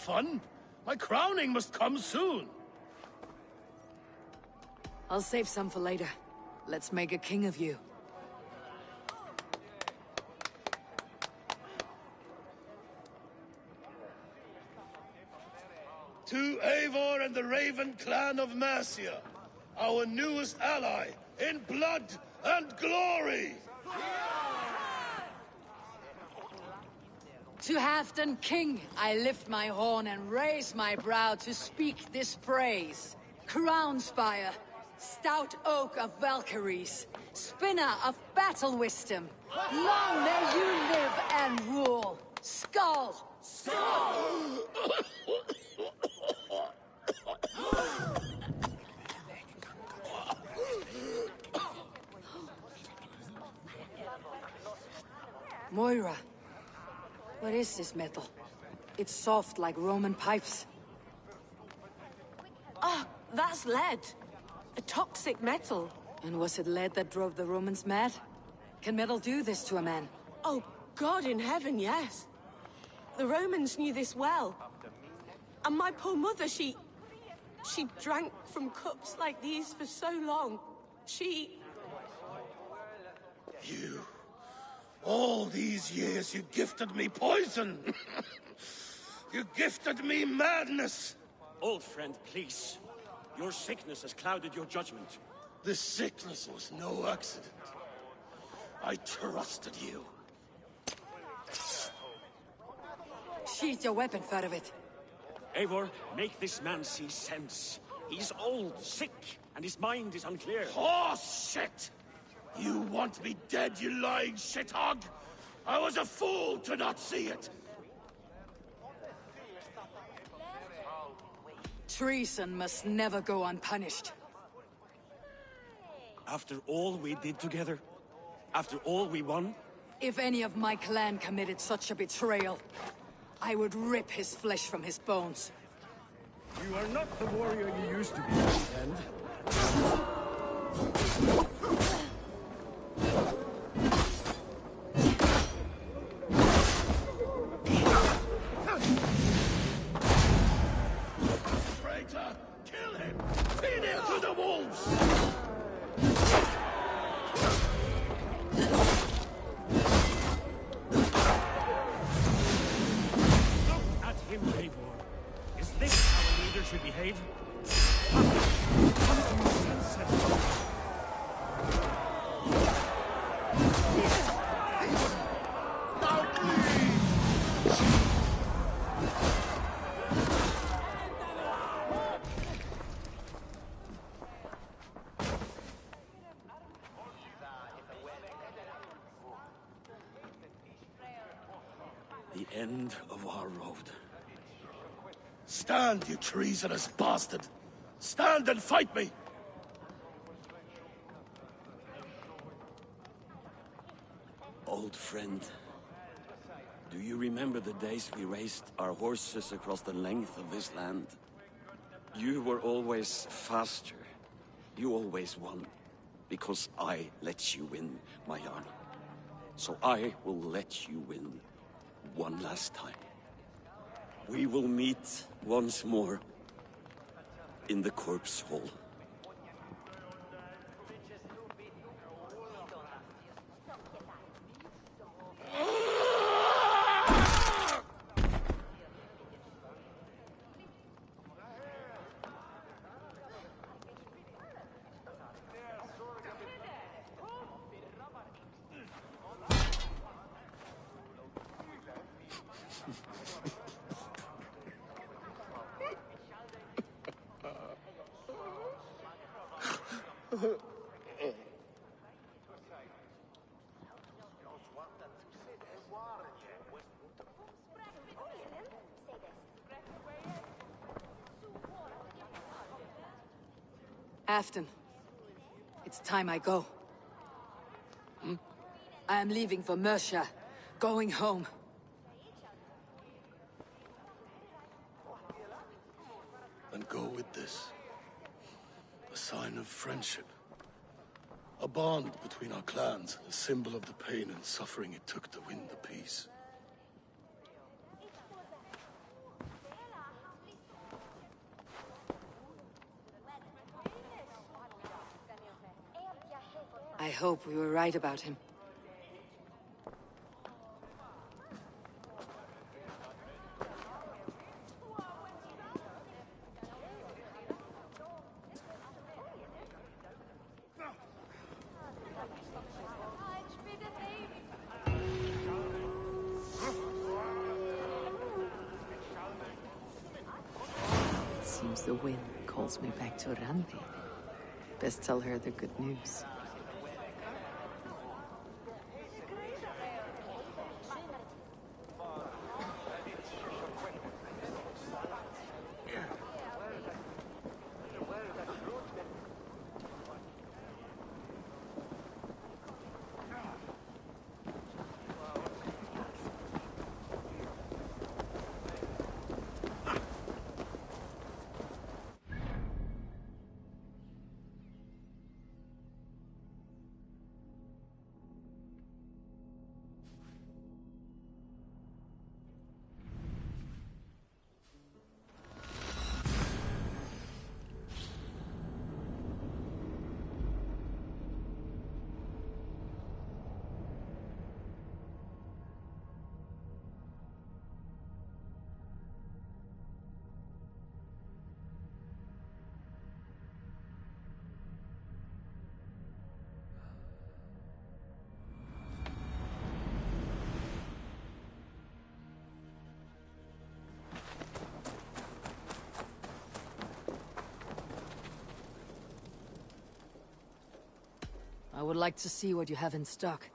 fun. My crowning must come soon. I'll save some for later. Let's make a king of you. To Eivor and the Raven clan of Mercia, our newest ally, in blood and glory! To Halfdan King, I lift my horn and raise my brow to speak this praise. Crown spire, stout oak of Valkyries, spinner of battle wisdom, long may you live and rule. Skull! Skull! Moira, what is this metal? It's soft like Roman pipes. Ah, that's lead. A toxic metal. And was it lead that drove the Romans mad? Can metal do this to a man? Oh, God in heaven, yes. The Romans knew this well. And my poor mother, she drank from cups like these for so long. You... All these years you gifted me poison! You gifted me madness! Old friend, please. Your sickness has clouded your judgment. This sickness was no accident. I trusted you. Sheath your weapon, Ferdovit. Eivor, make this man see sense. He's old, sick, and his mind is unclear. Horse shit! You want me dead, you lying shithog? I was a fool to not see it! Treason must never go unpunished. After all we did together? After all we won? If any of my clan committed such a betrayal, I would rip his flesh from his bones. You are not the warrior you used to be, friend. Traitor! Kill him! Feed him to the wolves! Look at him, Eivor. Is this how a leader should behave? The end of our road. Stand, you treasonous bastard! Stand and fight me! Old friend, do you remember the days we raced our horses across the length of this land? You were always faster. You always won. Because I let you win, my Jarl. So I will let you win one last time. We will meet once more in the corpse hall. Afton, it's time I go. I am leaving for Mercia, going home. Then go with this. A sign of friendship. A bond between our clans, a symbol of the pain and suffering it took to win the peace. I hope we were right about him. It seems the wind calls me back to Randi. Best tell her the good news. I would like to see what you have in stock.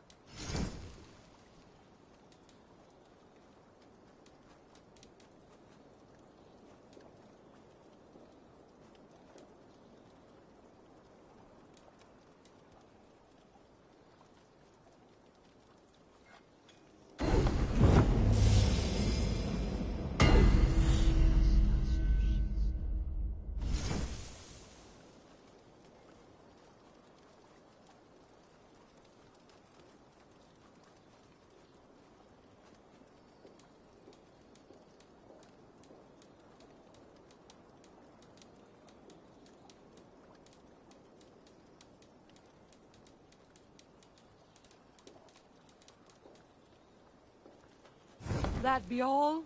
That be all?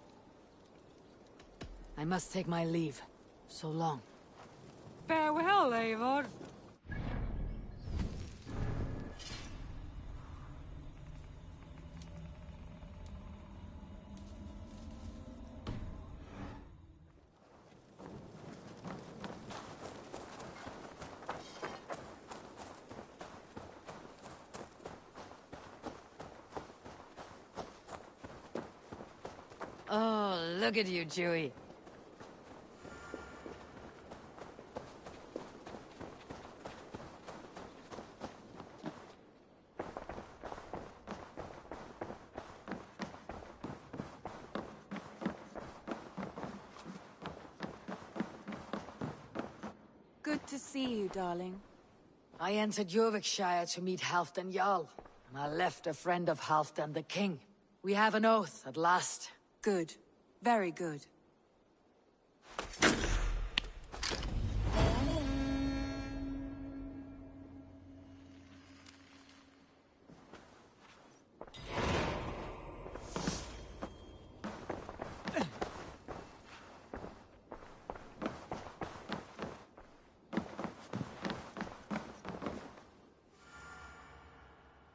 I must take my leave. So long. Farewell, Eivor. Oh, look at you, Chewie. Good to see you, darling. I entered Yorvikshire to meet Halfdan Jarl, and I left a friend of Halfdan the King. We have an oath at last. Good. Very good.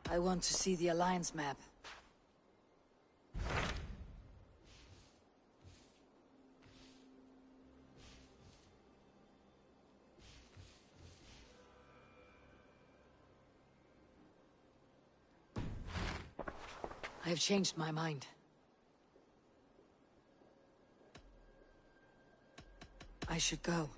I want to see the Alliance map. I have changed my mind. I should go.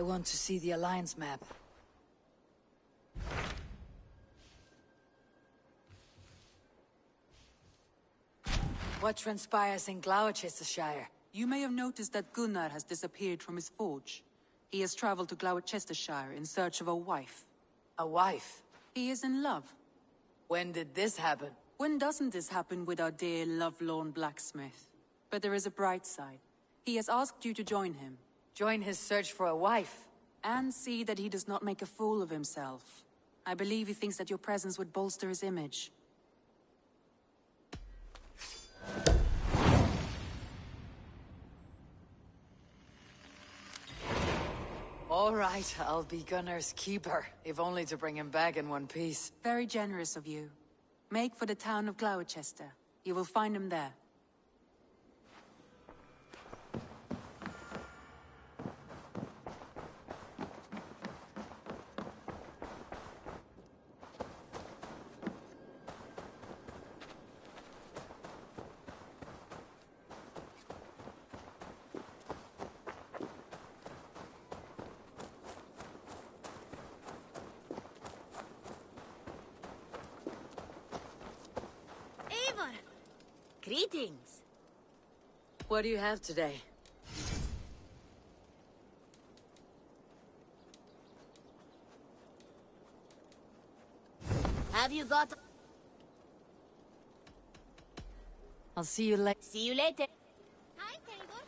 I want to see the Alliance map. What transpires in Gloucestershire? You may have noticed that Gunnar has disappeared from his forge. He has traveled to Gloucestershire in search of a wife. A wife? He is in love. When did this happen? When doesn't this happen with our dear lovelorn blacksmith? But there is a bright side. He has asked you to join him. Join his search for a wife? And see that he does not make a fool of himself. I believe he thinks that your presence would bolster his image. All right, I'll be Gunnar's keeper, if only to bring him back in one piece. Very generous of you. Make for the town of Gloucester. You will find him there. Eivor! Greetings. What do you have today? Have you got... I'll see you later. See you later. Hi, Eivor.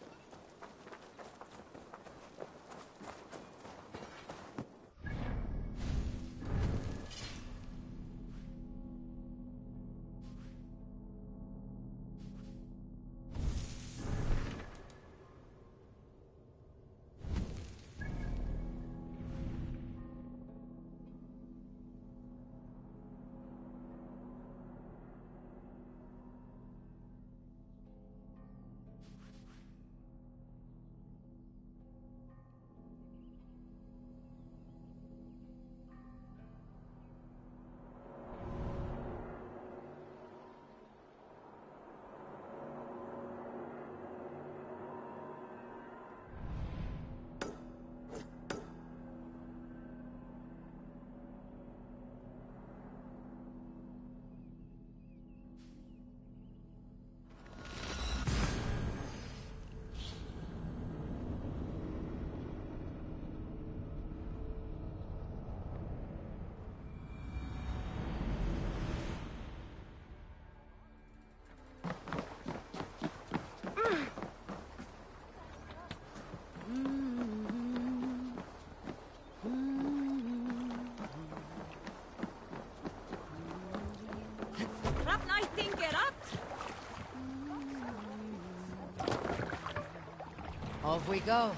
Off we go.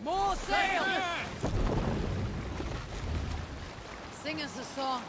More sail! Sing us a song.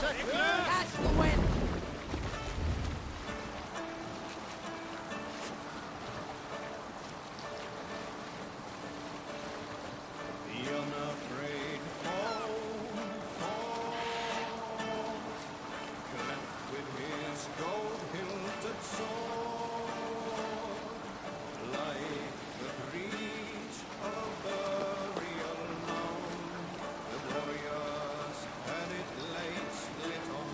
Catch the wind! The unafraid foe cleft with his gold-hilted sword, like the breach of a burial mound. The warriors had it laid split on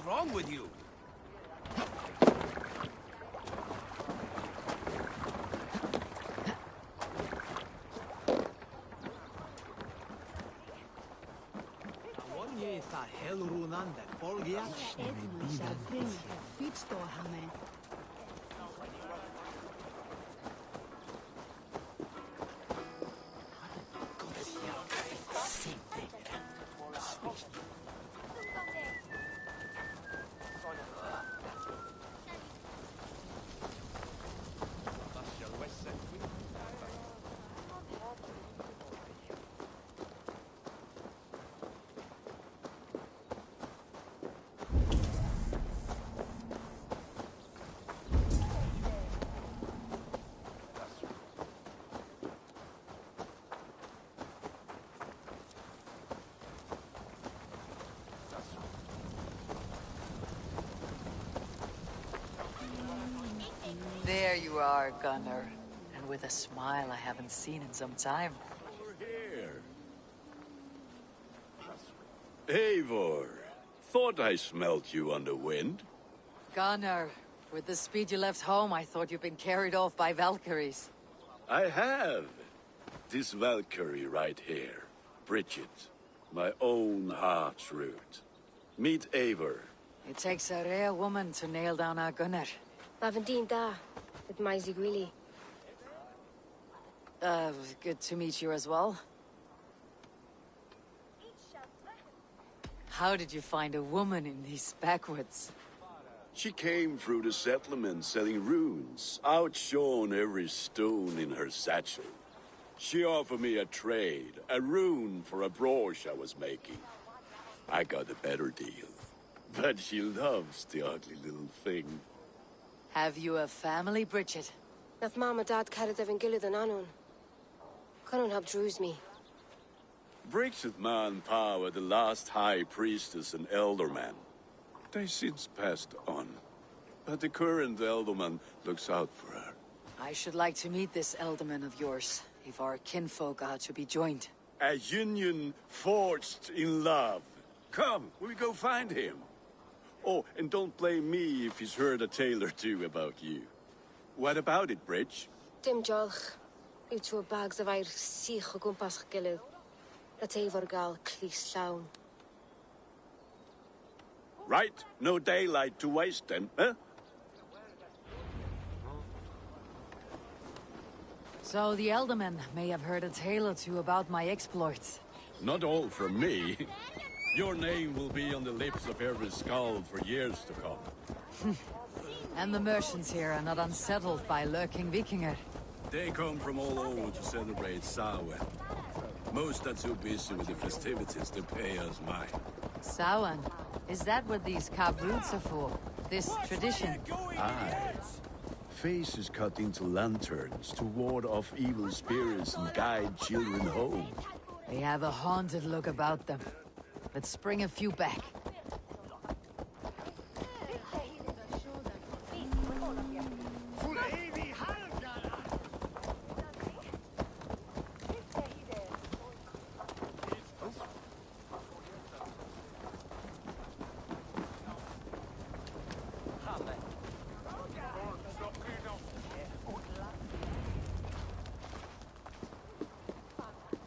wrong with you? There you are, Gunnar. And with a smile I haven't seen in some time. We're here. Eivor, thought I smelt you on the wind. Gunnar, with the speed you left home, I thought you'd been carried off by Valkyries. I have. This Valkyrie right here. Bridget. My own heart's root. Meet Eivor. It takes a rare woman to nail down our Gunnar. Lavendine da. With my Zigrili. Good to meet you as well. How did you find a woman in these backwoods? She came through the settlement selling runes, outshone every stone in her satchel. She offered me a trade, a rune for a brooch I was making. I got a better deal. But she loves the ugly little thing. Have you a family, Bridget? Naf mama dad carried evan gilid an anun. Cannon have drews me. Bridget Man Pa were the last high priestess and elderman. They since passed on. But the current elderman looks out for her. I should like to meet this elderman of yours, if our kinfolk are to be joined. A union forged in love. Come, we go find him. Oh, and don't blame me if he's heard a tale or two about you. What about it, Bridge? Dim jolch. You two bags of air sich o gwmpas gilid. That Eivor gal clis llawn. Right, no daylight to waste then, huh? So the Elderman may have heard a tale or two about my exploits. Not all from me. Your name will be on the lips of every skull for years to come. And the merchants here are not unsettled by lurking Vikinger. They come from all over to celebrate Samhain. Most are too busy with the festivities to pay us mind. Samhain? Is that what these carved roots are for? This tradition? Aye. Faces cut into lanterns to ward off evil spirits and guide children home. They have a haunted look about them. Let's bring a few back.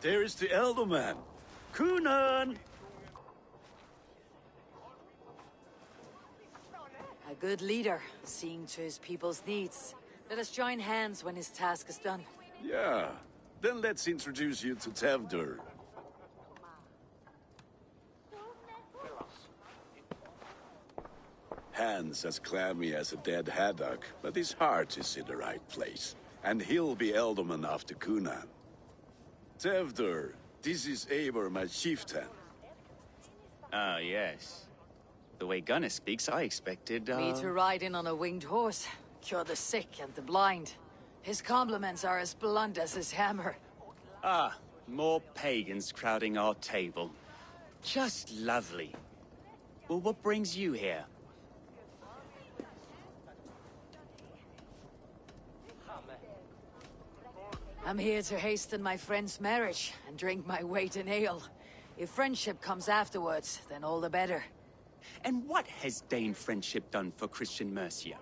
There is the Elderman. Kunan! A good leader, seeing to his people's needs. Let us join hands when his task is done. Yeah. Then let's introduce you to Tevdur. Hands as clammy as a dead haddock, but his heart is in the right place. And he'll be Elderman after Kunan. Tevdur, this is Eivor, my chieftain. Ah, yes. The way Gunnar speaks, I expected, Me to ride in on a winged horse, cure the sick and the blind. His compliments are as blunt as his hammer. Ah, more pagans crowding our table. Just lovely. Well, what brings you here? I'm here to hasten my friend's marriage and drink my weight in ale. If friendship comes afterwards, then all the better. And what has Dane friendship done for Christian Mercia?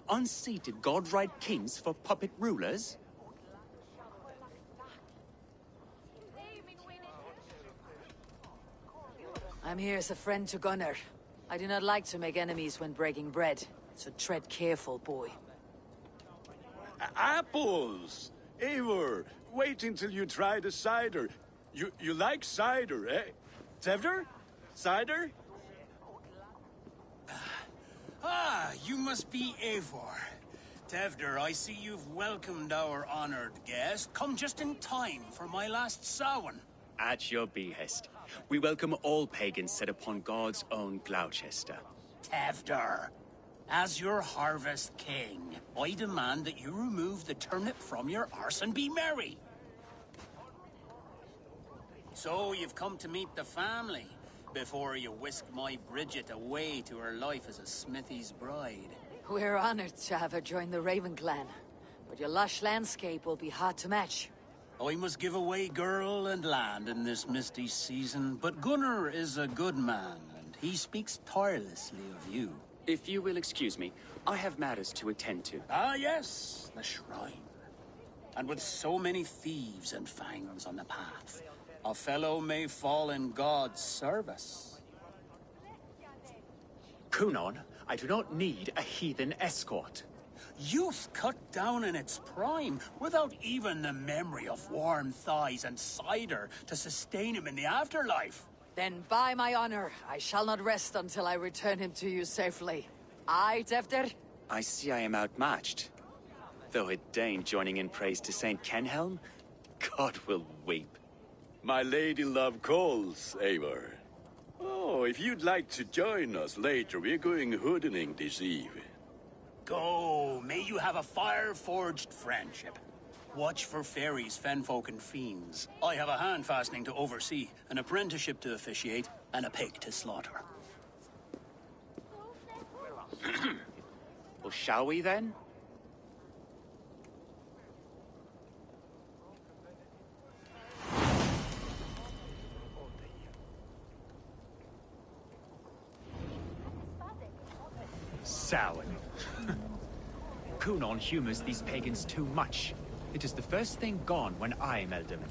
Unseated god-right kings for puppet rulers? I'm here as a friend to Gunnar. I do not like to make enemies when breaking bread, so tread careful, boy. Apples! Eivor, wait until you try the cider. You like cider, eh? Tevder? Cider? Ah, you must be Eivor. Tevder, I see you've welcomed our honored guest. Come just in time for my last Samhain. At your behest. We welcome all pagans set upon God's own Gloucester. Tevder, as your harvest king, I demand that you remove the turnip from your arse and be merry. So you've come to meet the family before you whisk my Bridget away to her life as a smithy's bride. We're honored to have her join the Raven clan, but your lush landscape will be hard to match. I must give away girl and land in this misty season, but Gunnar is a good man, and he speaks tirelessly of you. If you will excuse me, I have matters to attend to. Ah, yes, the shrine. And with so many thieves and fangs on the path, a fellow may fall in God's service. Kunon, I do not need a heathen escort. Youth cut down in its prime, without even the memory of warm thighs and cider to sustain him in the afterlife. Then by my honor, I shall not rest until I return him to you safely. Aye, Tefter? I see I am outmatched. Though a Dane joining in praise to Saint Kenhelm, God will weep. My lady love calls, Eivor. Oh, if you'd like to join us later, we're going hoodening this eve. Go, may you have a fire-forged friendship. Watch for fairies, fenfolk, and fiends. I have a hand fastening to oversee, an apprenticeship to officiate, and a pig to slaughter. Well, shall we then? Samhain. Kunon humors these pagans too much. It is the first thing gone when I am Alderman.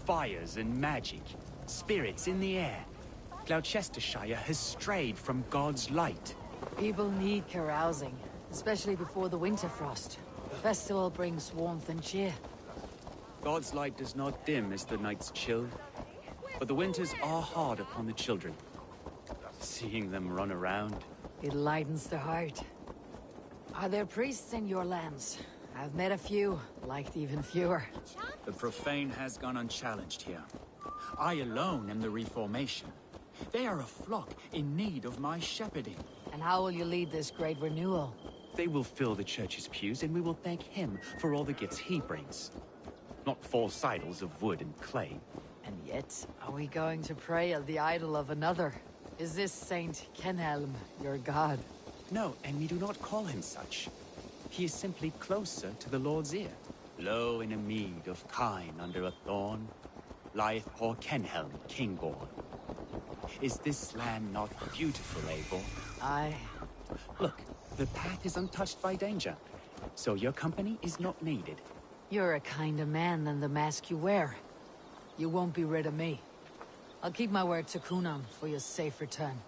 Fires and magic, spirits in the air. Gloucestershire has strayed from God's light. People need carousing, especially before the winter frost. The festival brings warmth and cheer. God's light does not dim as the nights chill, but the winters are hard upon the children. Seeing them run around, it lightens the heart. Are there priests in your lands? I've met a few, liked even fewer. The profane has gone unchallenged here. I alone am the Reformation. They are a flock in need of my shepherding. And how will you lead this great renewal? They will fill the church's pews, and we will thank him for all the gifts he brings. Not false idols of wood and clay. And yet, are we going to pray at the idol of another? Is this Saint Kenhelm your god? No, and we do not call him such. He is simply closer to the Lord's ear. Low in a mead of kine under a thorn, lieth poor Kenhelm, king-born. Is this land not beautiful, Eivor? Aye. Look, the path is untouched by danger, so your company is not needed. You're a kinder man than the mask you wear. You won't be rid of me. I'll keep my word to Kunon for your safe return.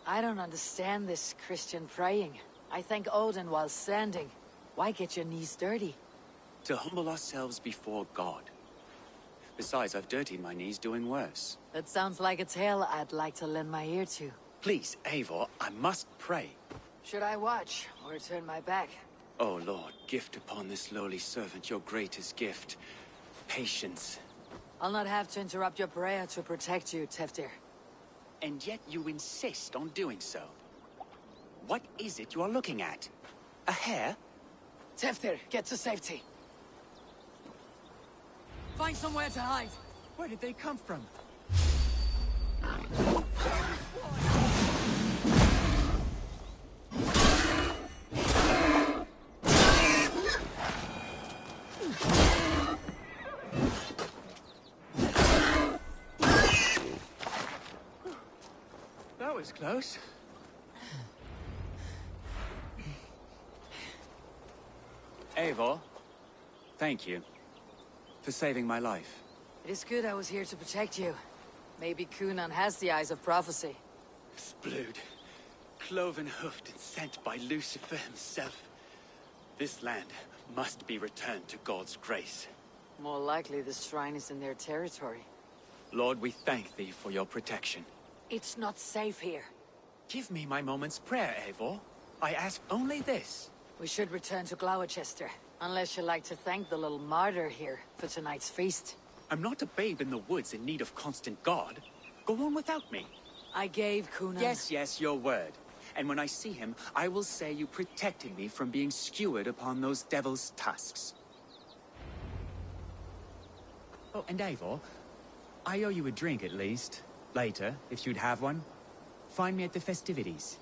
I don't understand this Christian praying. I thank Odin while standing. Why get your knees dirty? To humble ourselves before God. Besides, I've dirtied my knees doing worse. That sounds like a tale I'd like to lend my ear to. Please, Eivor, I must pray. Should I watch, or turn my back? Oh Lord, gift upon this lowly servant your greatest gift. Patience. I'll not have to interrupt your prayer to protect you, Teftir. And yet you insist on doing so. What is it you are looking at? A hare? Teftir, get to safety. Find somewhere to hide. Where did they come from? was close. Eivor, thank you for saving my life. It is good I was here to protect you. Maybe Cunan has the eyes of prophecy. Splood, cloven-hoofed and sent by Lucifer himself. This land must be returned to God's grace. More likely the shrine is in their territory. Lord, we thank thee for your protection. It's not safe here. Give me my moment's prayer, Eivor. I ask only this. We should return to Gloucester, unless you like to thank the little martyr here for tonight's feast. I'm not a babe in the woods in need of constant guard. Go on without me. I gave Cunan... Yes, your word. And when I see him, I will say you protected me from being skewered upon those devil's tusks. Oh, and Eivor, I owe you a drink at least. Later, if you'd have one. Find me at the festivities.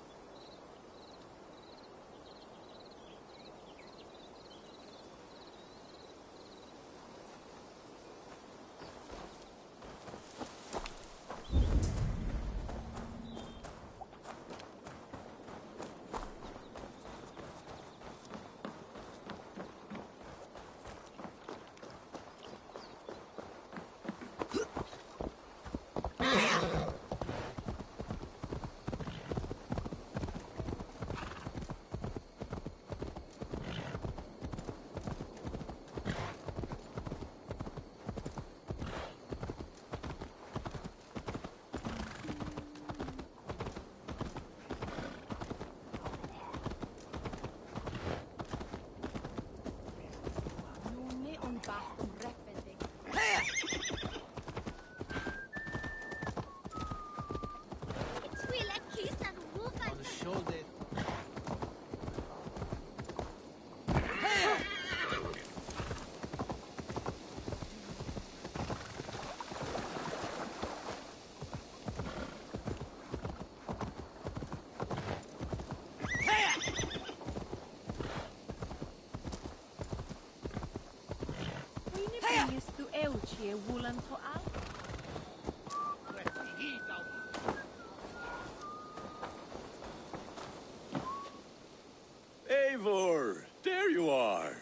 Eivor, there you are.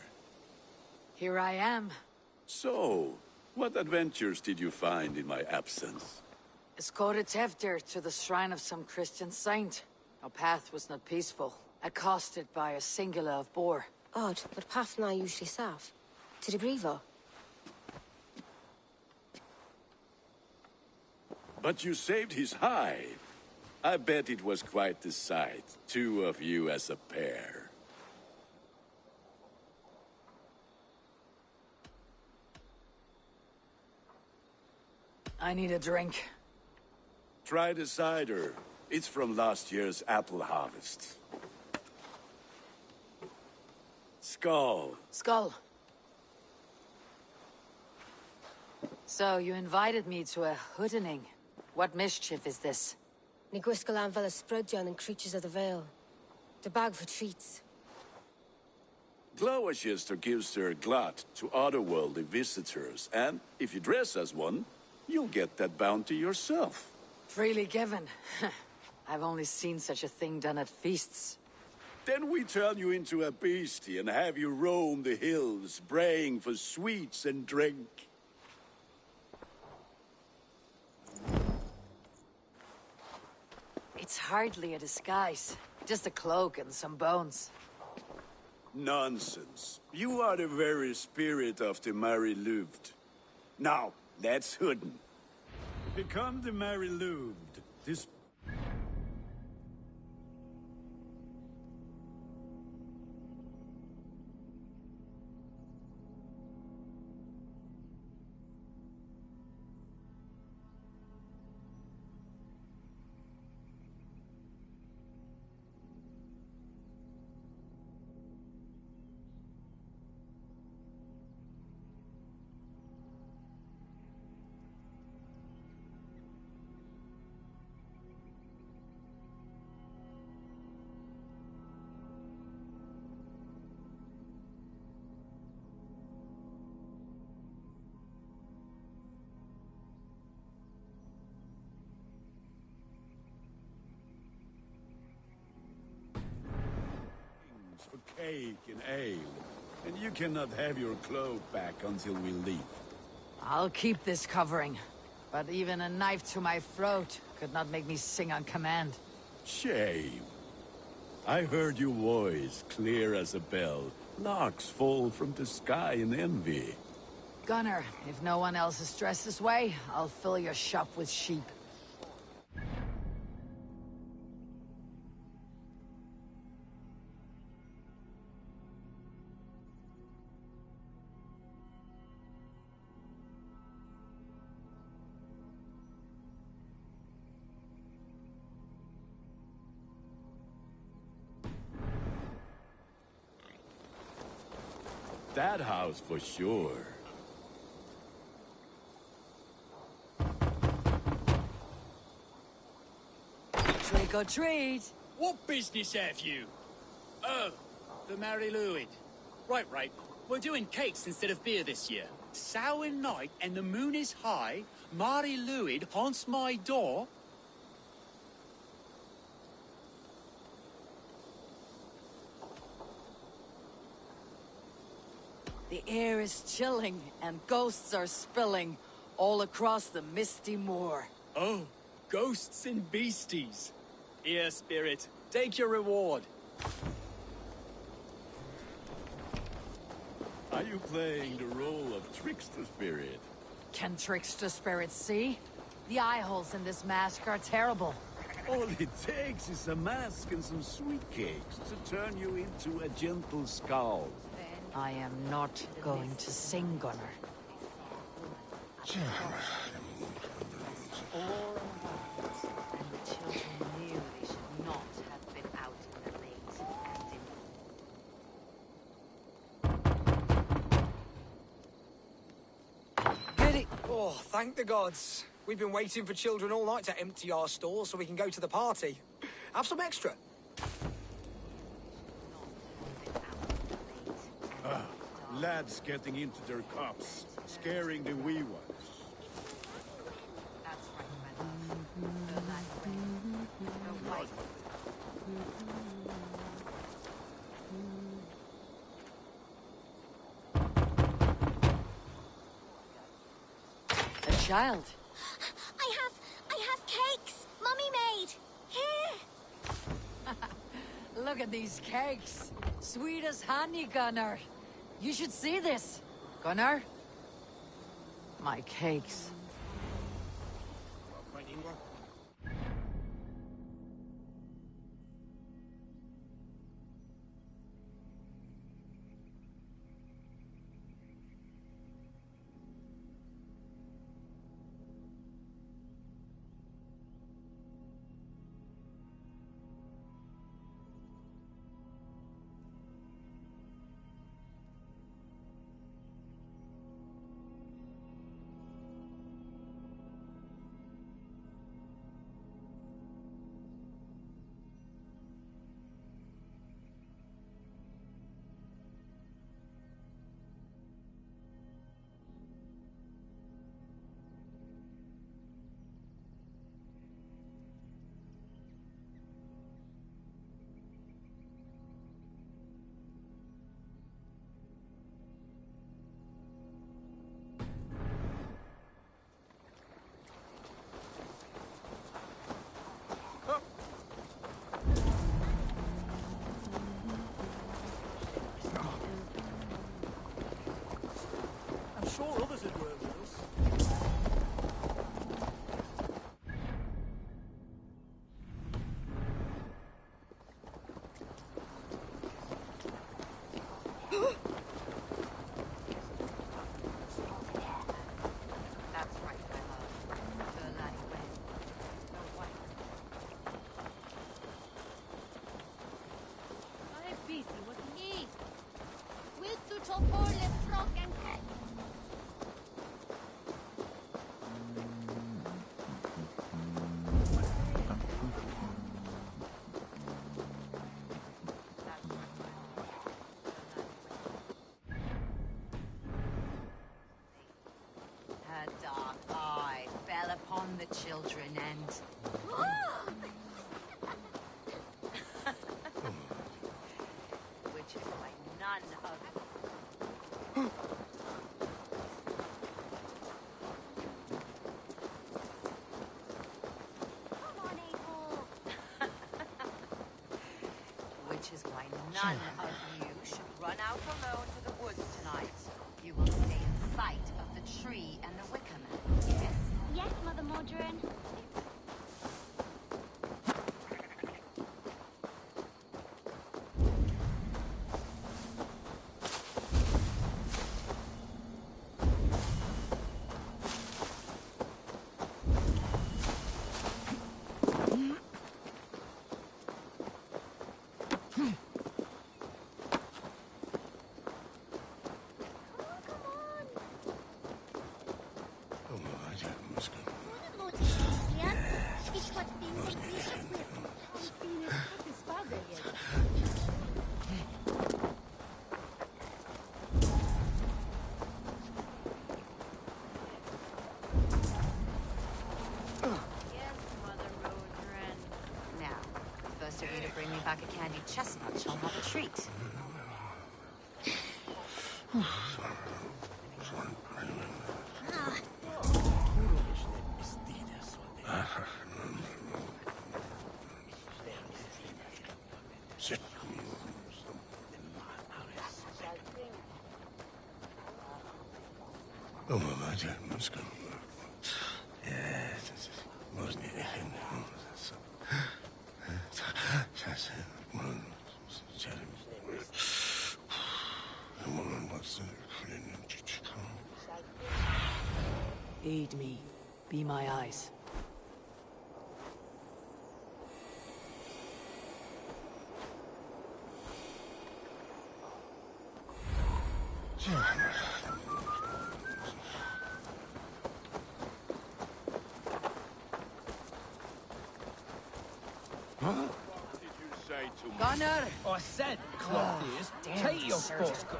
Here I am. So, what adventures did you find in my absence? Escorted Tevdir to the shrine of some Christian saint. Our path was not peaceful, accosted by a singular of boar. Odd, but path na usually safe. To the Brevo. But you saved his hide. I bet it was quite the sight, two of you as a pair. I need a drink. Try the cider. It's from last year's apple harvest. Skull. Skull. So, you invited me to a hoodening. What mischief is this? Ni gwisgalan fel ysbrydion and creatures of the Vale. The bag for treats. Gloucester gives their glut to otherworldly visitors, and if you dress as one, you'll get that bounty yourself. Freely given. I've only seen such a thing done at feasts. Then we turn you into a beastie and have you roam the hills, braying for sweets and drink. It's hardly a disguise. Just a cloak and some bones. Nonsense. You are the very spirit of the Mary Louved. Now, let's hooden. Become the Mary Louved. This... cake and ale. And you cannot have your cloak back until we leave. I'll keep this covering. But even a knife to my throat could not make me sing on command. Shame. I heard your voice clear as a bell. Larks fall from the sky in envy. Gunnar, if no one else is dressed this way, I'll fill your shop with sheep. That house for sure. Trick or treat! What business have you? Oh, the Mary Louid. Right. We're doing cakes instead of beer this year. Sour night and the moon is high. Mary Louid haunts my door. The air is chilling, and ghosts are spilling all across the misty moor. Oh, ghosts and beasties. Here, spirit, take your reward. Are you playing the role of trickster spirit? Can trickster spirits see? The eye holes in this mask are terrible. All it takes is a mask and some sweet cakes to turn you into a gentle skull. I am not going to sing, Gunnar. Oh, thank the gods. We've been waiting for children all night to empty our stores so we can go to the party. Have some extra. Lads getting into their cups, scaring the wee ones. A child. I have cakes. Mummy made. Here. Look at these cakes. Sweet as honey, Gunnar. You should see this. Gunnar? My cakes. I'm sure others would work with us. Her dark eye fell upon the children and... Which is none of which is why none of you should run out alone to the woods tonight. You will stay in sight of the tree and the wicker man, yes? Yes, Mother Modron. First of you to bring me back a candied chestnut shall have a treat. Aid me. Be my eyes. Gunnar! I said, cloth ears, take your sports gun.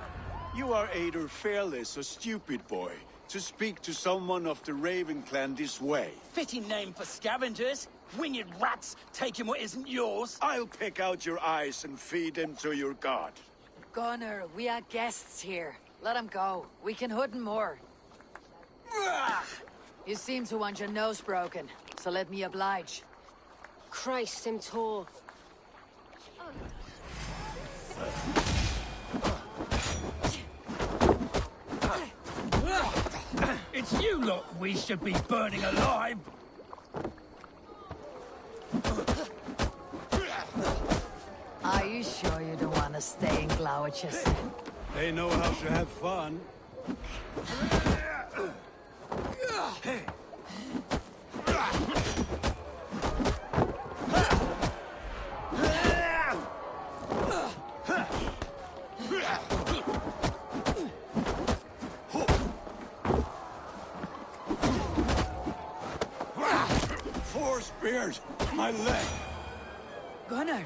You are either fearless or stupid, boy, to speak to someone of the Raven clan this way. Fitting name for scavengers. Winged rats taking what isn't yours. I'll pick out your eyes and feed them to your god. Gunnar, we are guests here. Let him go. We can hood him more. You seem to want your nose broken, so let me oblige. Christ, him tall. It's you lot we should be burning alive. Are you sure you don't want to stay in Gloucester? They know how to have fun. Four spears! My leg! Gunnar!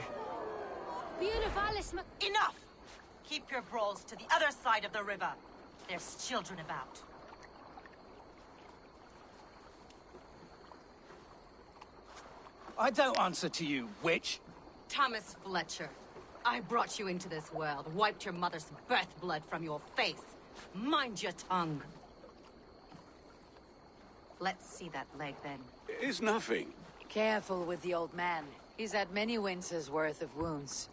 Enough! Keep your brawls to the other side of the river. There's children about. I don't answer to you, witch. Thomas Fletcher, I brought you into this world, wiped your mother's birth blood from your face. Mind your tongue. Let's see that leg, then. It's nothing. Careful with the old man. He's had many winters' worth of wounds.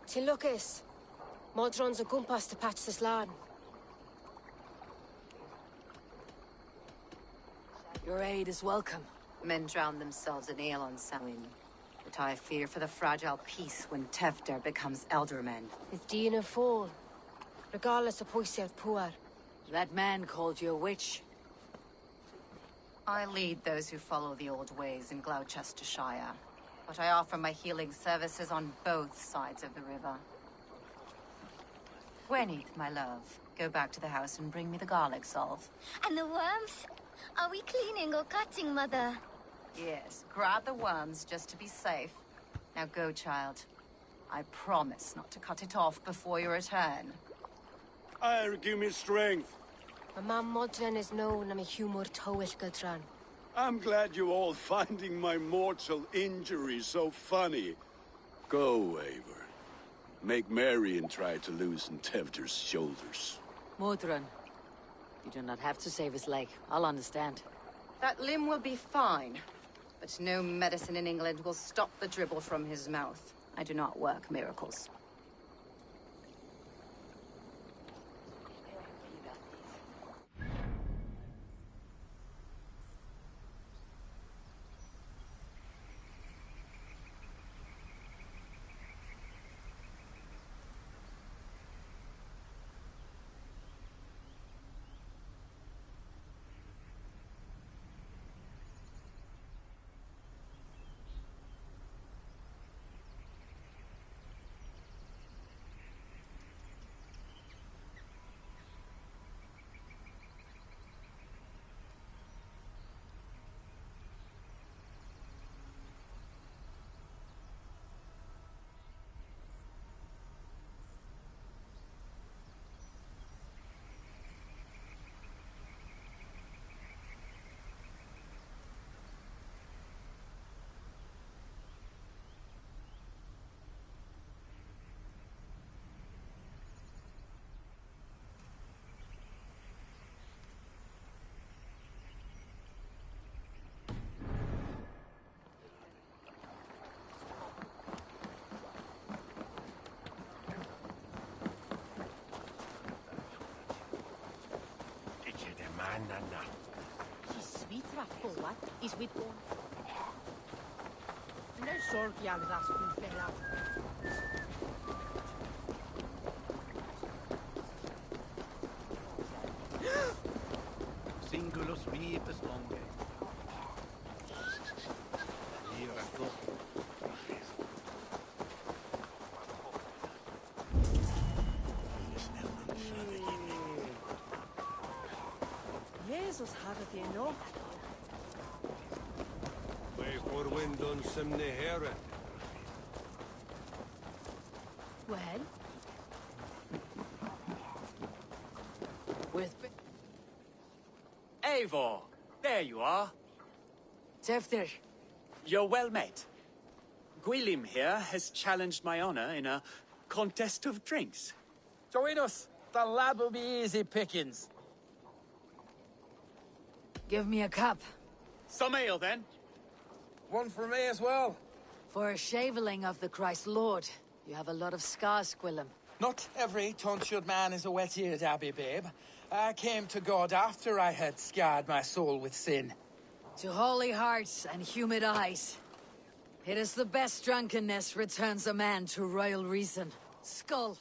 Till Lucas. Modron's a gumpas to patch this lad. Your aid is welcome. Men drown themselves in ale on Samhain. But I fear for the fragile peace when Tevder becomes eldermen. If Dina fall, regardless of Poisiat Puar. That man called you a witch. I lead those who follow the old ways in Gloucestershire, but I offer my healing services on both sides of the river. Gweneth, my love, go back to the house and bring me the garlic salve. And the worms? Are we cleaning or cutting, Mother? Yes, grab the worms just to be safe. Now go, child. I promise not to cut it off before your return. Give me strength. My mam Modron is known am a humor towish Gudran. I'm glad you all finding my mortal injury so funny. Go, Eivor. Make merry and try to loosen Tevder's shoulders. Modron, you do not have to save his leg. I'll understand. That limb will be fine. But no medicine in England will stop the dribble from his mouth. I do not work miracles. Is with one. No sort jag rasp fella. Singulus vipes longe. Jesus hade det nog. Voor windon simne here. Well? With... Eivor! There you are. Tefter. You're well met. Gwilym here has challenged my honor in a contest of drinks. Join us. The lad will be easy pickings. Give me a cup. Some ale, then. One for me as well. For a shaveling of the Christ Lord, you have a lot of scars, Gwilym. Not every tonsured man is a wet-eared abbey, babe. I came to God after I had scarred my soul with sin. To holy hearts and humid eyes. It is the best drunkenness returns a man to royal reason. Skull.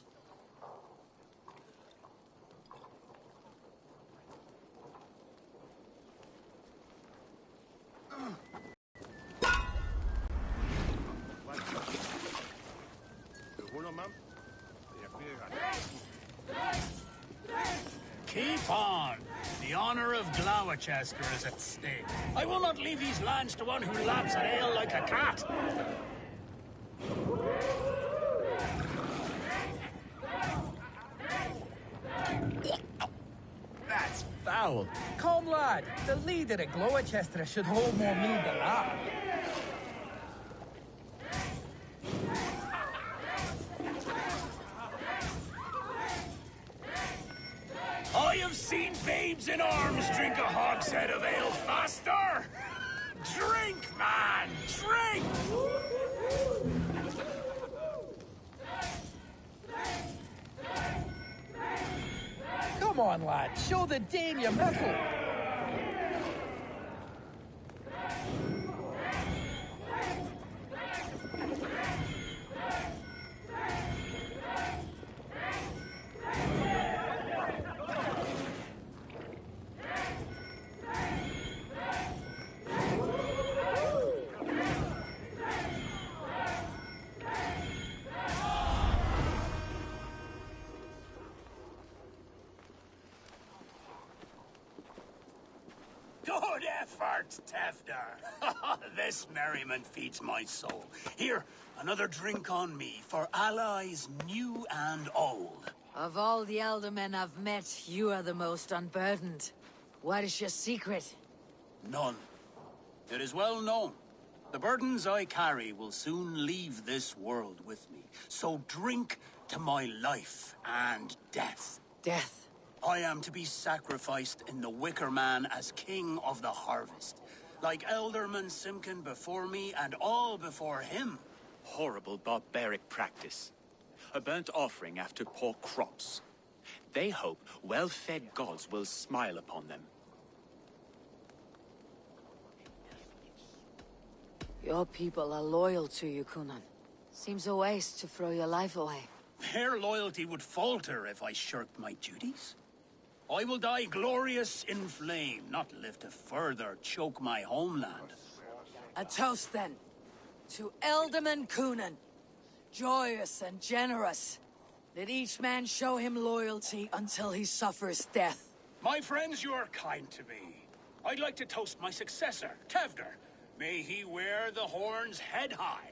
Keep on. The honor of Gloucester is at stake. I will not leave these lands to one who laps at ale like a cat. That's foul. Come, lad. The leader of Gloucester should hold more mead than that. I have seen babes in arms drink a hogshead of ale faster! Drink, man! Drink! Come on, lad. Show the dame your mettle. Good effort, Tefder. This merriment feeds my soul. Here, another drink on me for allies new and old. Of all the elder men I've met, you are the most unburdened. What is your secret? None. It is well known. The burdens I carry will soon leave this world with me. So drink to my life and death. Death? I am to be sacrificed in the Wicker Man as king of the harvest. Like Elderman Simkin before me and all before him. Horrible barbaric practice. A burnt offering after poor crops. They hope well-fed gods will smile upon them. Your people are loyal to you, Kunan. Seems a waste to throw your life away. Their loyalty would falter if I shirked my duties. I will die glorious in flame, not live to further choke my homeland. A toast, then. To Elderman Kunan. Joyous and generous. Let each man show him loyalty until he suffers death. My friends, you are kind to me. I'd like to toast my successor, Tevder. May he wear the horns head high.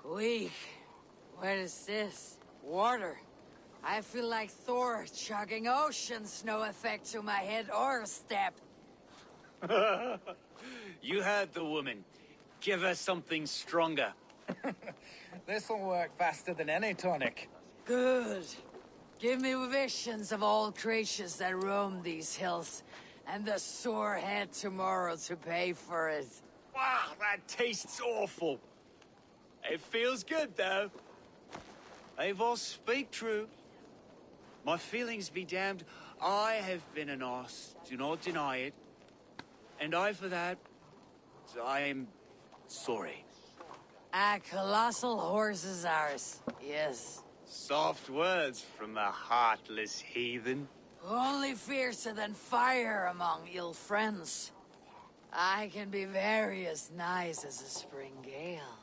Weak. What is this? Water. I feel like Thor chugging oceans. No effect to my head or step. You heard the woman. Give her something stronger. This'll work faster than any tonic. Good. Give me visions of all creatures that roam these hills, and the sore head tomorrow to pay for it. Wow, that tastes awful. It feels good, though. Eivor, speak true. My feelings be damned. I have been an arse, do not deny it. And I, for that, I am sorry. A colossal horse is ours, yes. Soft words from a heartless heathen. Only fiercer than fire among ill friends. I can be very as nice as a spring gale.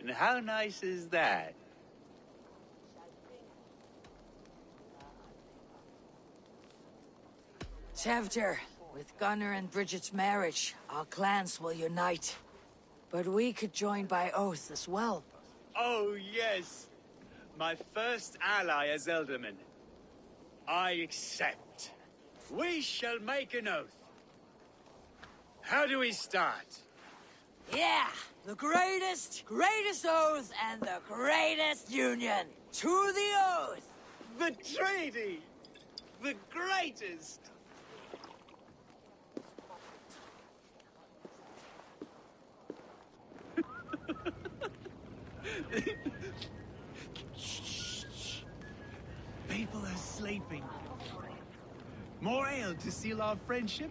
And how nice is that? Tevder, with Gunnar and Bridget's marriage, our clans will unite. But we could join by oath as well. Oh, yes. My first ally as Elderman. I accept. We shall make an oath. How do we start? Yeah! The greatest oath and the greatest union! To the oath! The treaty! The greatest! Shh. People are sleeping. More ale to seal our friendship?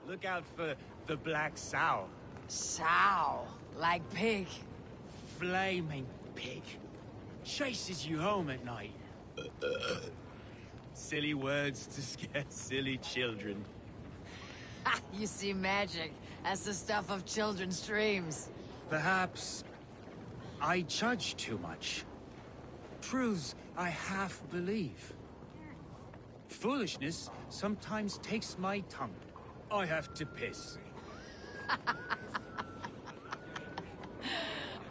Look out for the black sow. Sow? Like pig? Flaming pig. Chases you home at night. Silly words to scare silly children. You see magic as the stuff of children's dreams. Perhaps I judge too much. Truths I half believe. Foolishness sometimes takes my tongue. I have to piss.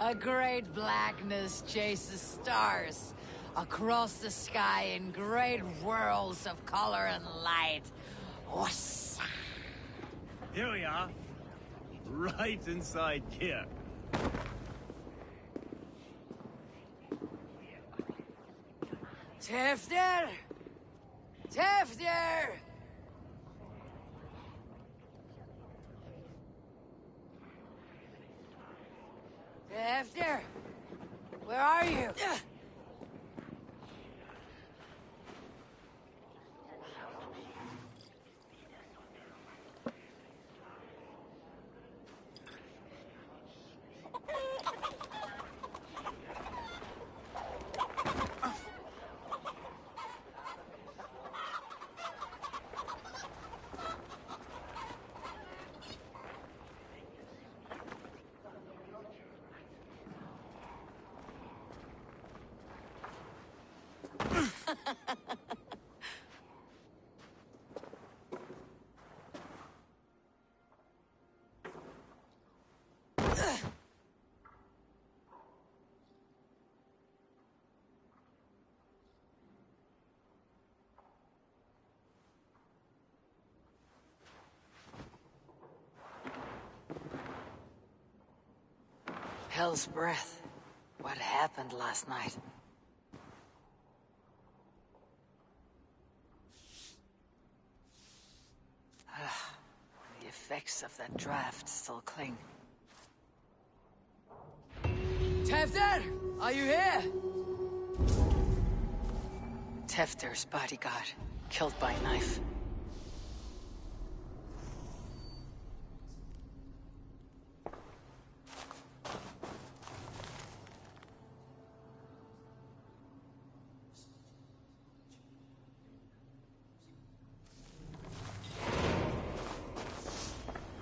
A great blackness chases stars across the sky in great whirls of color and light. Whoosh. Here we are. Right inside here. Tevder! Tevder! Tevder! Where are you? Hell's breath. What happened last night? The effects of that draft still cling. Tefter, are you here? Tefter's bodyguard, killed by knife.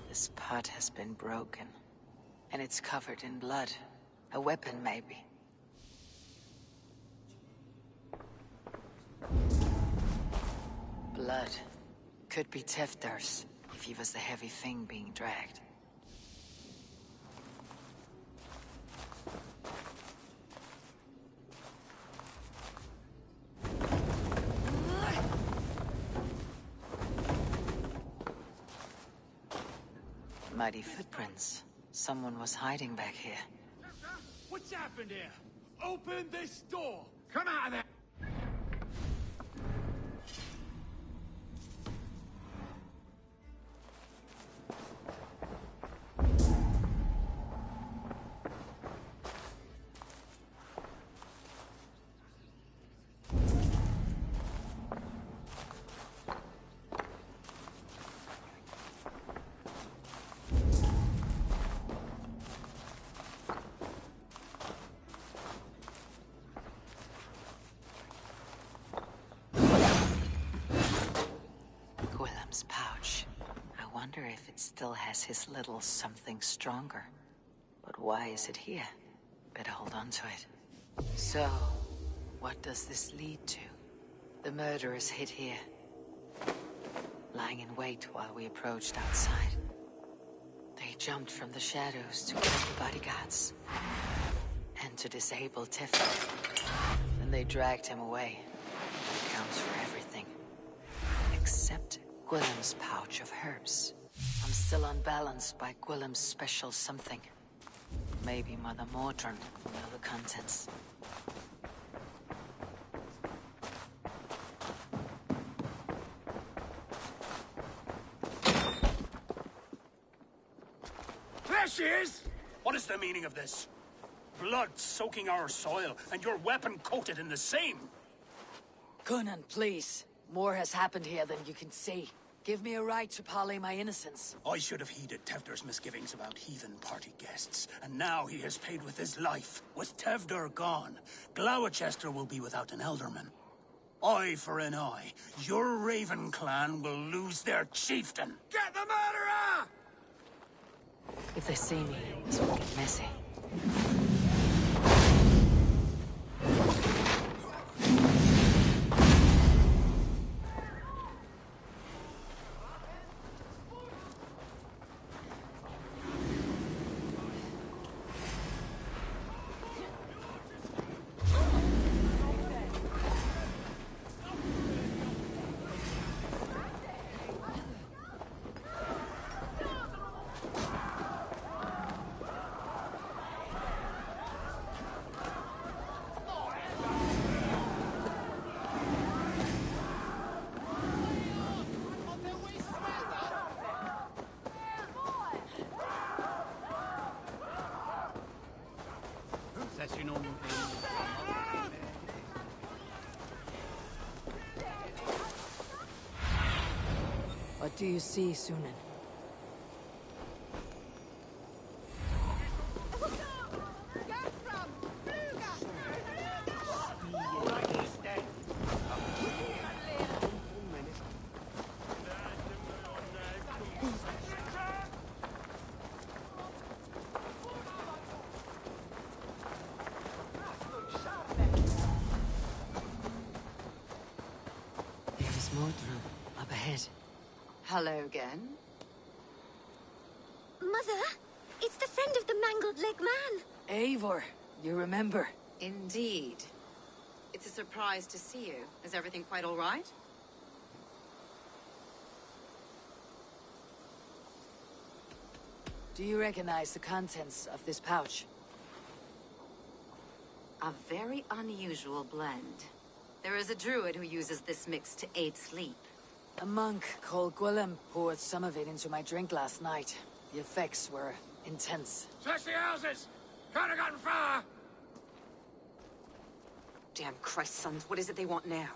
This pot has been broken, and it's covered in blood. A weapon, maybe. Blood. Could be Tefter's, if he was the heavy thing being dragged. Muddy footprints. Someone was hiding back here. What's happened here? Open this door! Come out of there! Pouch. I wonder if it still has his little something stronger. But why is it here? Better hold on to it. So, what does this lead to? The murderers hid here, lying in wait while we approached outside. They jumped from the shadows to kill the bodyguards and to disable Tiffany. Then they dragged him away. That counts for everything. Except Gwillem's pouch of herbs. I'm still unbalanced by Gwillem's special something. Maybe Mother Mordrin will know the contents. There she is! What is the meaning of this? Blood soaking our soil, and your weapon coated in the same! Conan, please. More has happened here than you can see. Give me a right to parley my innocence. I should have heeded Tevder's misgivings about heathen party guests, and now he has paid with his life. With Tevder gone, Gloucester will be without an elderman. Eye for an eye. Your Raven clan will lose their chieftain. Get the murderer! If they see me, this will get messy. What do you see, Sunan? Hello again. Mother, it's the friend of the mangled leg man. Eivor, you remember? Indeed. It's a surprise to see you. Is everything quite all right? Do you recognize the contents of this pouch? A very unusual blend. There is a druid who uses this mix to aid sleep. A monk called Gwillem poured some of it into my drink last night. The effects were intense. Search the houses! Can't have gotten far! Damn Christ, sons, what is it they want now?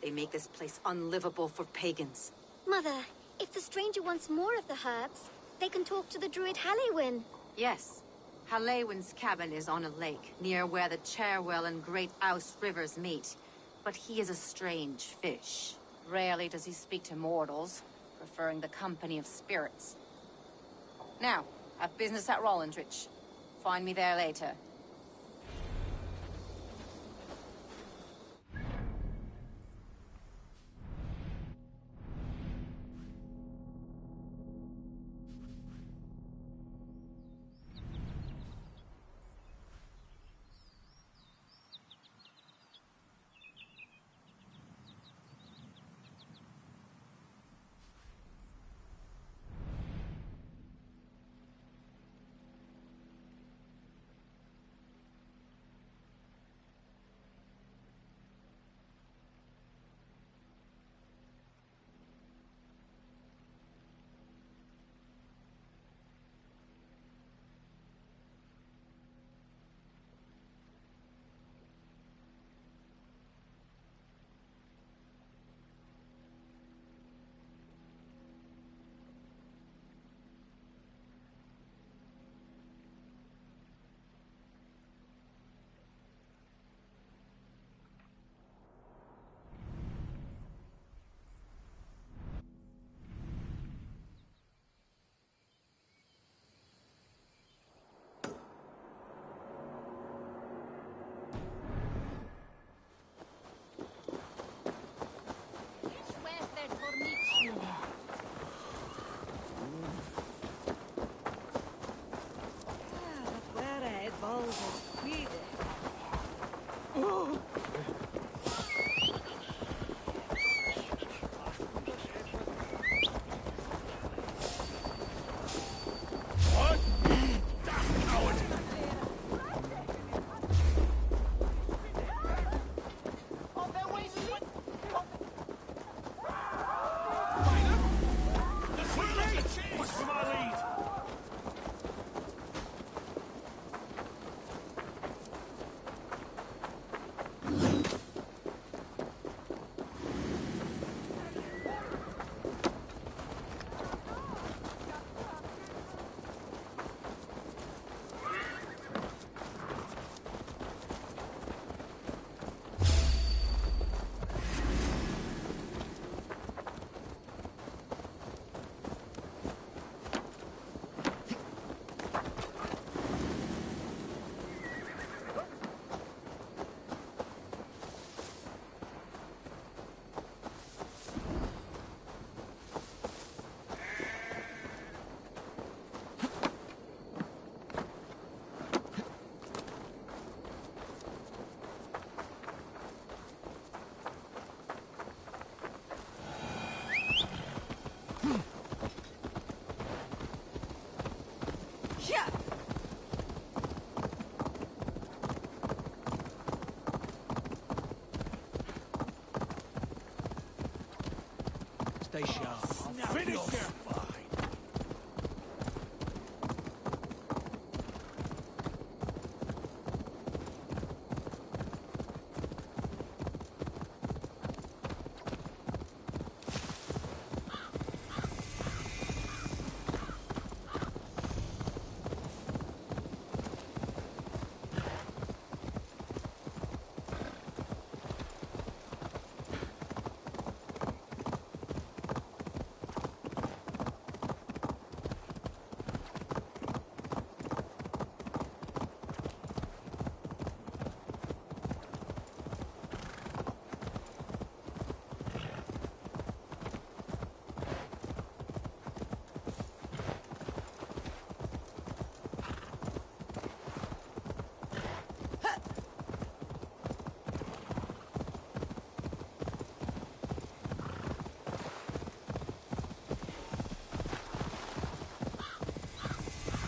They make this place unlivable for pagans. Mother, if the stranger wants more of the herbs, they can talk to the druid Halewyn. Yes. Halewyn's cabin is on a lake, near where the Cherwell and Great Ouse rivers meet. But he is a strange fish. Rarely does he speak to mortals, preferring the company of spirits. Now, I've business at Rollindrich. Find me there later. Stay sharp. Finish them!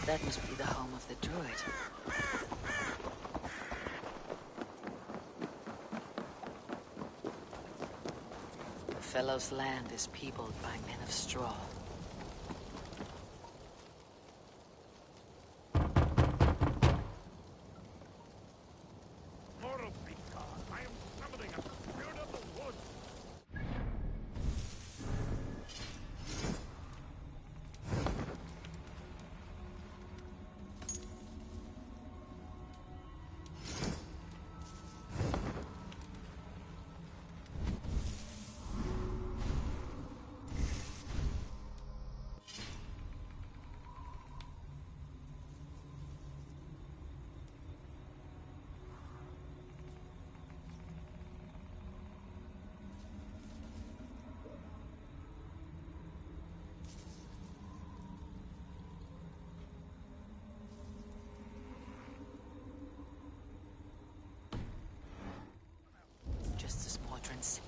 That must be the home of the druid. The fellow's land is peopled by men of straw. Just as Mordrin's.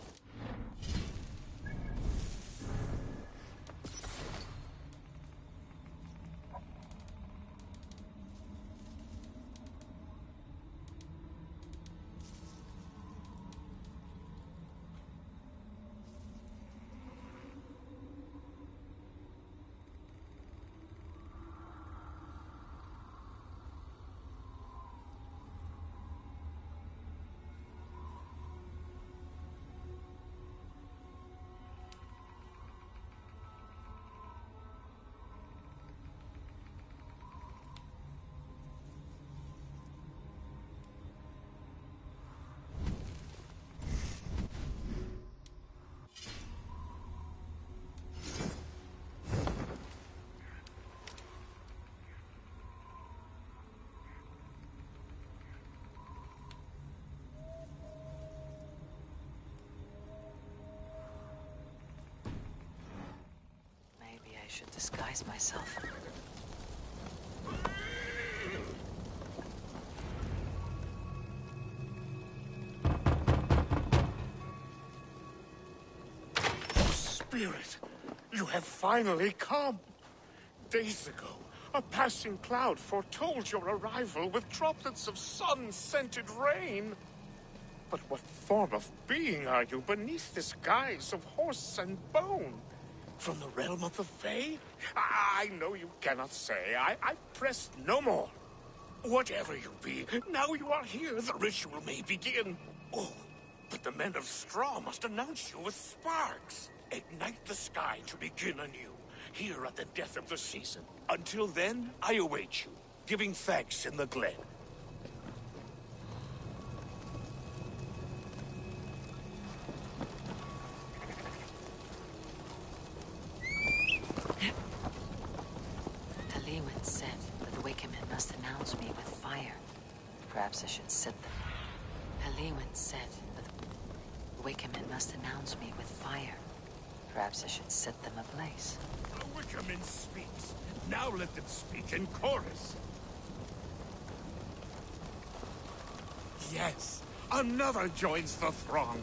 Maybe I should disguise myself. Spirit, you have finally come. Days ago, a passing cloud foretold your arrival with droplets of sun-scented rain. But what form of being are you beneath this guise of horse and bone? From the realm of the Fae? I know you cannot say. I press no more. Whatever you be, now you are here, the ritual may begin. Oh, but the men of straw must announce you with sparks. Ignite the sky to begin anew, here at the death of the season. Until then, I await you, giving thanks in the glen. Taliewen said that the Wickermen must announce me with fire. Perhaps I should set them. Taliewen said that the Wickermen must announce me with fire. Perhaps I should set them ablaze. The Wickerman speaks. Now let them speak in chorus. Yes, another joins the throng.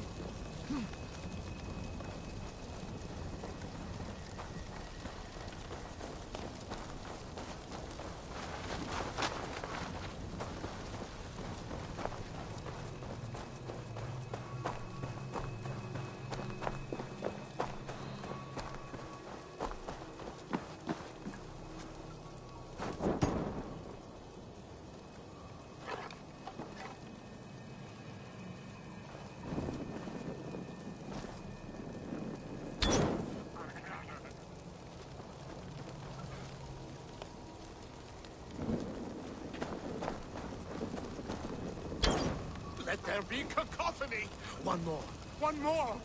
Let there be cacophony! One more! One more!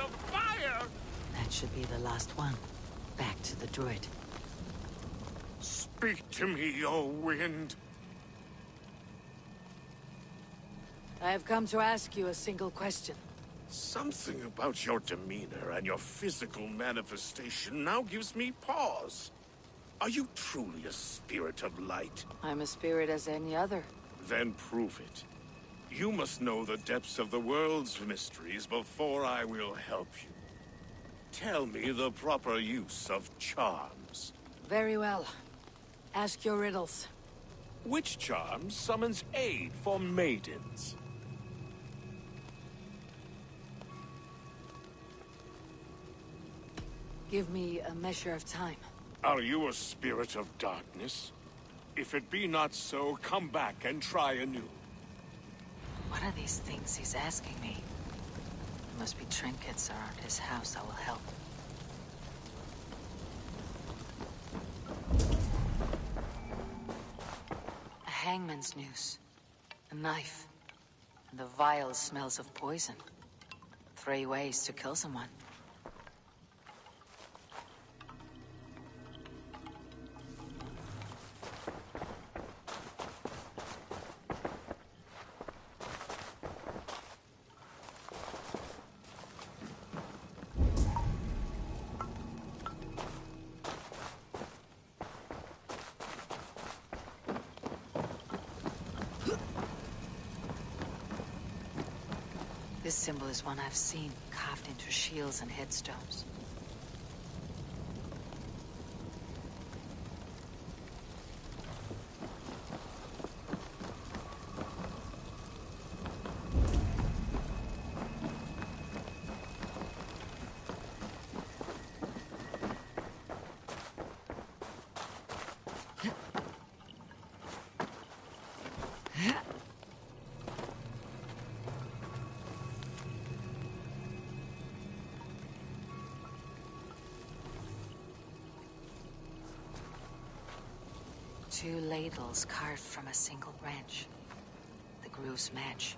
of fire! That should be the last one. Back to the druid. Speak to me, O wind. I have come to ask you a single question. Something about your demeanor and your physical manifestation now gives me pause. Are you truly a spirit of light? I'm a spirit as any other. Then prove it. You must know the depths of the world's mysteries before I will help you. Tell me the proper use of charms. Very well. Ask your riddles. Which charm summons aid for maidens? Give me a measure of time. Are you a spirit of darkness? If it be not so, come back and try anew. What are these things he's asking me? There must be trinkets around his house that will help. A hangman's noose. A knife. And the vial smells of poison. 3 ways to kill someone. This symbol is one I've seen, carved into shields and headstones. Two ladles carved from a single branch. The grooves match.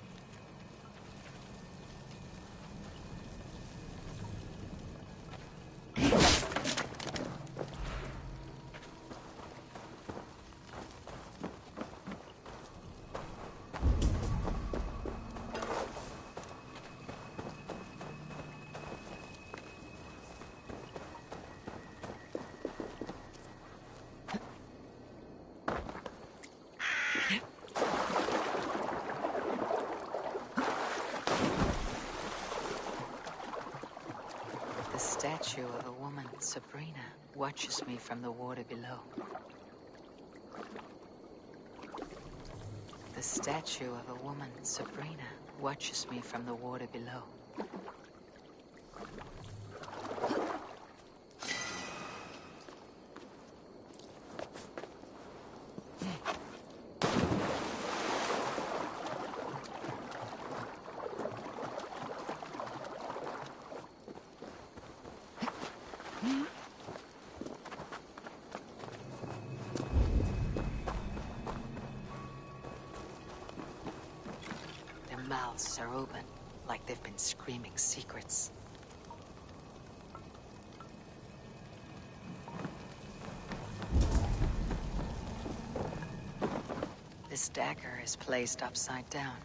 The statue of a woman, Sabrina, watches me from the water below. The statue of a woman, Sabrina, watches me from the water below. Their mouths are open, like they've been screaming secrets. This dagger is placed upside down.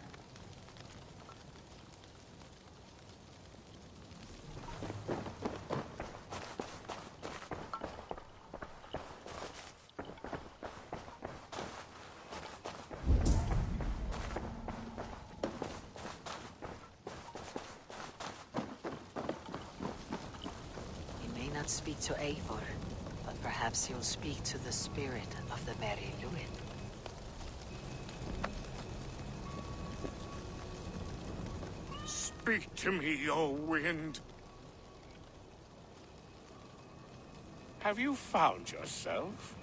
Speak to Eivor, but perhaps he'll speak to the spirit of the Mary Luid. Speak to me, O wind. Have you found yourself?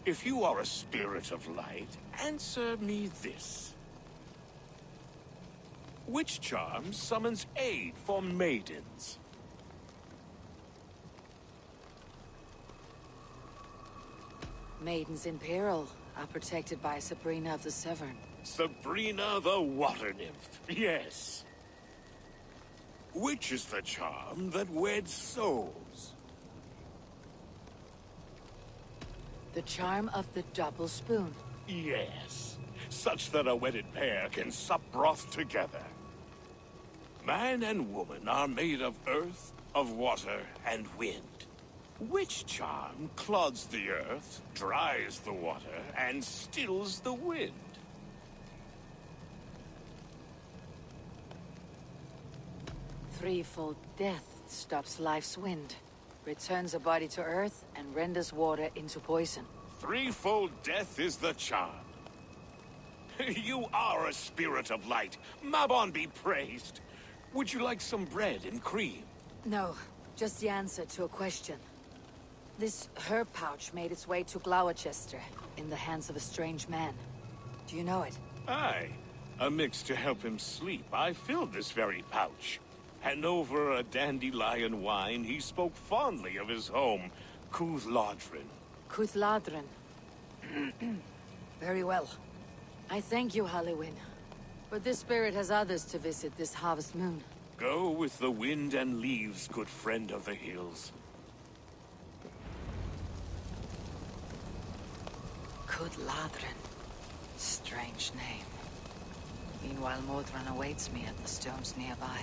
If you are a spirit of light, answer me this. Which charm summons aid for maidens? Maidens in peril are protected by Sabrina of the Severn. Sabrina the water nymph, yes. Which is the charm that weds souls? The charm of the double spoon. Yes. Such that a wedded pair can sup broth together. Man and woman are made of earth, of water, and wind. Which charm clods the earth, dries the water, and stills the wind? Threefold death stops life's wind, returns a body to earth, and renders water into poison. Threefold death is the charm. You are a spirit of light. Mabon be praised. Would you like some bread and cream? No, just the answer to a question. This herb pouch made its way to Gloucester in the hands of a strange man. Do you know it? Aye. A mix to help him sleep. I filled this very pouch. And over a dandelion wine, he spoke fondly of his home, Cuthladrin. Cuthladrin. Very well. I thank you, Halliwyn. But this spirit has others to visit this harvest moon. Go with the wind and leaves, good friend of the hills. Cuthladrin. Strange name. Meanwhile, Mordran awaits me at the stones nearby.